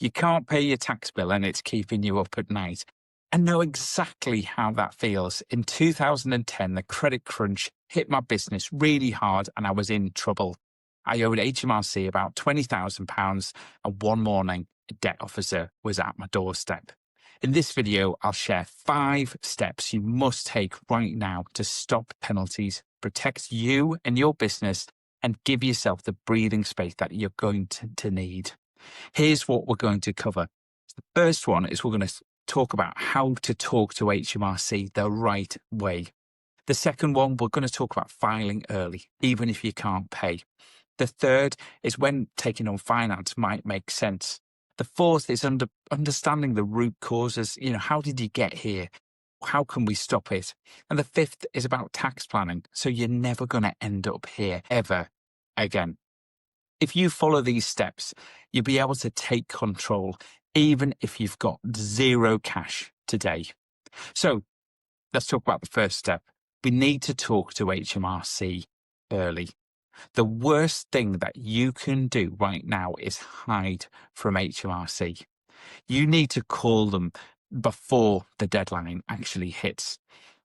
You can't pay your tax bill and it's keeping you up at night. I know exactly how that feels. In 2010, the credit crunch hit my business really hard and I was in trouble. I owed HMRC about £20,000, and one morning, a debt officer was at my doorstep. In this video, I'll share 5 steps you must take right now to stop penalties, protect you and your business, and give yourself the breathing space that you're going to need. Here's what we're going to cover. The first one is we're going to talk about how to talk to HMRC the right way. The second one, we're going to talk about filing early, even if you can't pay. The third is when taking on finance might make sense. The fourth is understanding the root causes. How did you get here? How can we stop it? And the fifth is about tax planning. So you're never going to end up here ever again. If you follow these steps, you'll be able to take control, even if you've got 0 cash today. So let's talk about the first step. We need to talk to HMRC early. The worst thing that you can do right now is hide from HMRC. You need to call them before the deadline actually hits.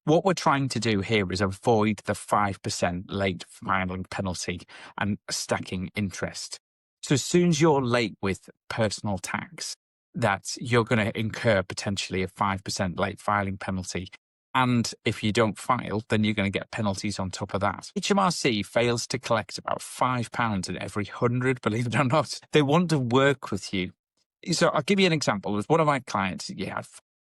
What we're trying to do here is avoid the 5% late filing penalty and stacking interest. So as soon as you're late with personal tax, that you're going to incur potentially a 5% late filing penalty. And if you don't file, then you're going to get penalties on top of that. HMRC fails to collect about £5 in every 100, believe it or not. They want to work with you. So I'll give you an example. With one of my clients, he had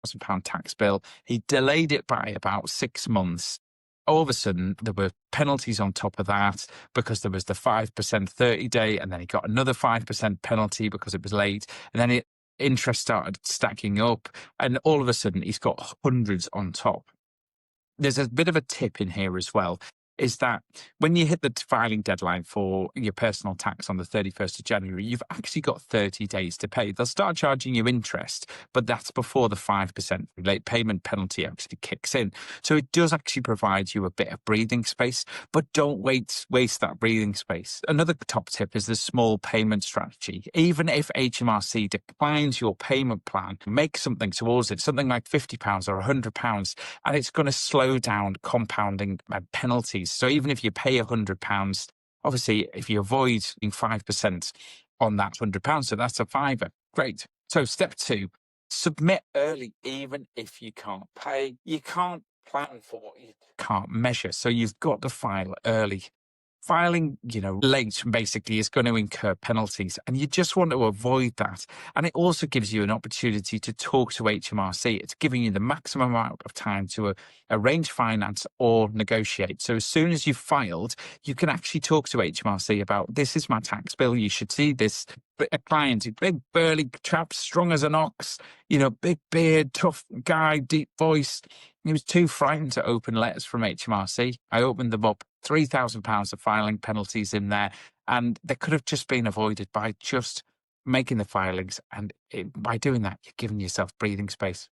£1,000 tax bill. He delayed it by about 6 months. All of a sudden, there were penalties on top of that because there was the 5% 30-day, and then he got another 5% penalty because it was late. And then interest started stacking up, and all of a sudden he's got hundreds on top. There's a bit of a tip in here as well, is that when you hit the filing deadline for your personal tax on the 31st of January, you've actually got 30 days to pay. They'll start charging you interest, but that's before the 5% late payment penalty actually kicks in. So it does actually provide you a bit of breathing space, but don't waste that breathing space. Another top tip is the small payment strategy. Even if HMRC declines your payment plan, make something towards it, something like £50 or £100, and it's going to slow down compounding penalties. So even if you pay £100, obviously, if you avoid 5% on that £100, so that's a fiver. Great. So step 2, submit early, even if you can't pay. You can't plan for what you can't measure. So you've got to file early. Filing, late basically is going to incur penalties, and you just want to avoid that. And it also gives you an opportunity to talk to HMRC. It's giving you the maximum amount of time to arrange finance or negotiate. So as soon as you've filed, you can actually talk to HMRC about, this is my tax bill. You should see this. A client, a big burly chap, strong as an ox, big beard, tough guy, deep voice. He was too frightened to open letters from HMRC. I opened them up, £3,000 of filing penalties in there, and they could have just been avoided by just making the filings. And by doing that, you're giving yourself breathing space.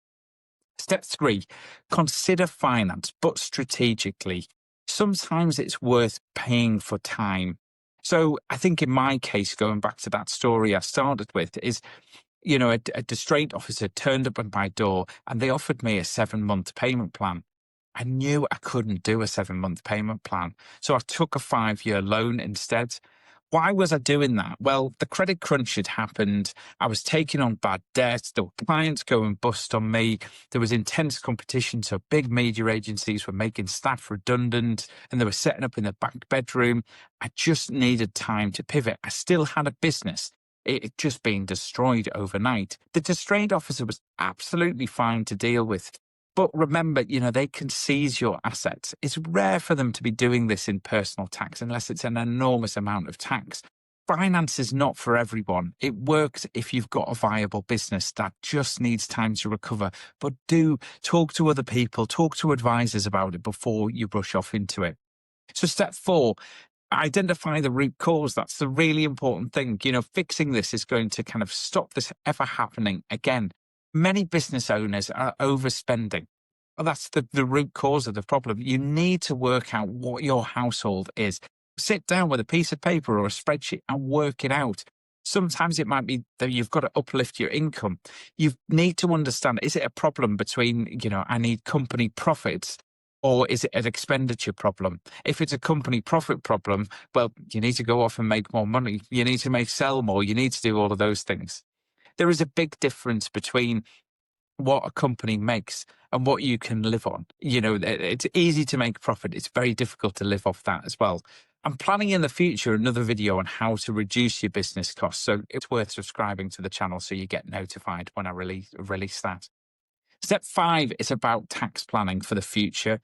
Step 3, consider finance, but strategically. Sometimes it's worth paying for time. So I think in my case, going back to that story I started with, is, a distraint officer turned up at my door and they offered me a 7-month payment plan. I knew I couldn't do a 7-month payment plan, so I took a 5-year loan instead. Why was I doing that? Well, the credit crunch had happened. I was taking on bad debt. There were clients going bust on me. There was intense competition. So big media agencies were making staff redundant and they were setting up in the back bedroom. I just needed time to pivot. I still had a business. It had just been destroyed overnight. The distraint officer was absolutely fine to deal with. But remember, they can seize your assets. It's rare for them to be doing this in personal tax unless it's an enormous amount of tax. Finance is not for everyone. It works if you've got a viable business that just needs time to recover. But do talk to other people, talk to advisors about it before you rush off into it. So step 4, identify the root cause. That's the really important thing. Fixing this is going to kind of stop this ever happening again. Many business owners are overspending. Well, that's the root cause of the problem. You need to work out what your household is. Sit down with a piece of paper or a spreadsheet and work it out. Sometimes it might be that you've got to uplift your income. You need to understand, is it a problem between, I need company profits, or is it an expenditure problem? If it's a company profit problem, well, you need to go off and make more money. You need to sell more. You need to do all of those things. There is a big difference between what a company makes and what you can live on. It's easy to make profit. It's very difficult to live off that as well. I'm planning in the future another video on how to reduce your business costs. So it's worth subscribing to the channel so you get notified when I release that. Step 5 is about tax planning for the future.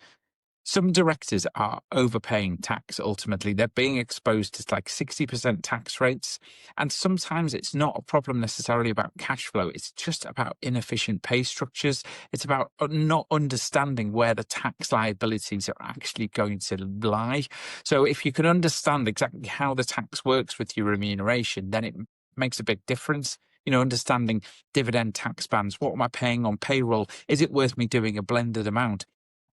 Some directors are overpaying tax ultimately. They're being exposed to like 60% tax rates. And sometimes it's not a problem necessarily about cash flow. It's just about inefficient pay structures. It's about not understanding where the tax liabilities are actually going to lie. So if you can understand exactly how the tax works with your remuneration, then it makes a big difference. Understanding dividend tax bands. What am I paying on payroll? Is it worth me doing a blended amount?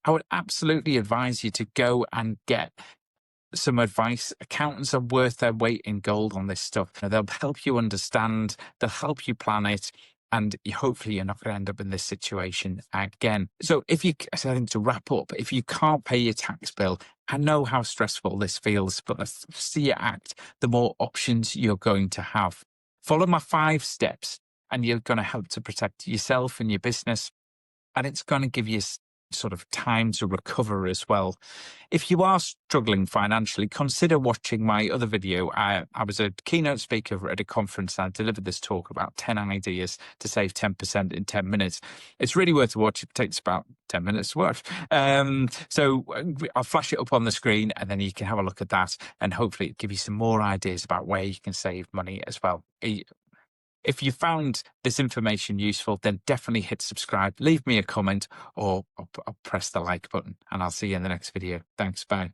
I would absolutely advise you to go and get some advice. Accountants are worth their weight in gold on this stuff. They'll help you understand, they'll help you plan it, and hopefully you're not going to end up in this situation again. So I think to wrap up, if you can't pay your tax bill, I know how stressful this feels, but the faster you act, the more options you're going to have. Follow my 5 steps and you're going to help to protect yourself and your business, and it's going to give you sort of time to recover as well. If you are struggling financially, consider watching my other video. I was a keynote speaker at a conference. I delivered this talk about 10 ideas to save 10% in 10 minutes. It's really worth a watch. It takes about 10 minutes to watch. So I'll flash it up on the screen and then you can have a look at that and hopefully give you some more ideas about where you can save money as well. If you found this information useful, then definitely hit subscribe, leave me a comment, or press the like button, and I'll see you in the next video. Thanks, bye.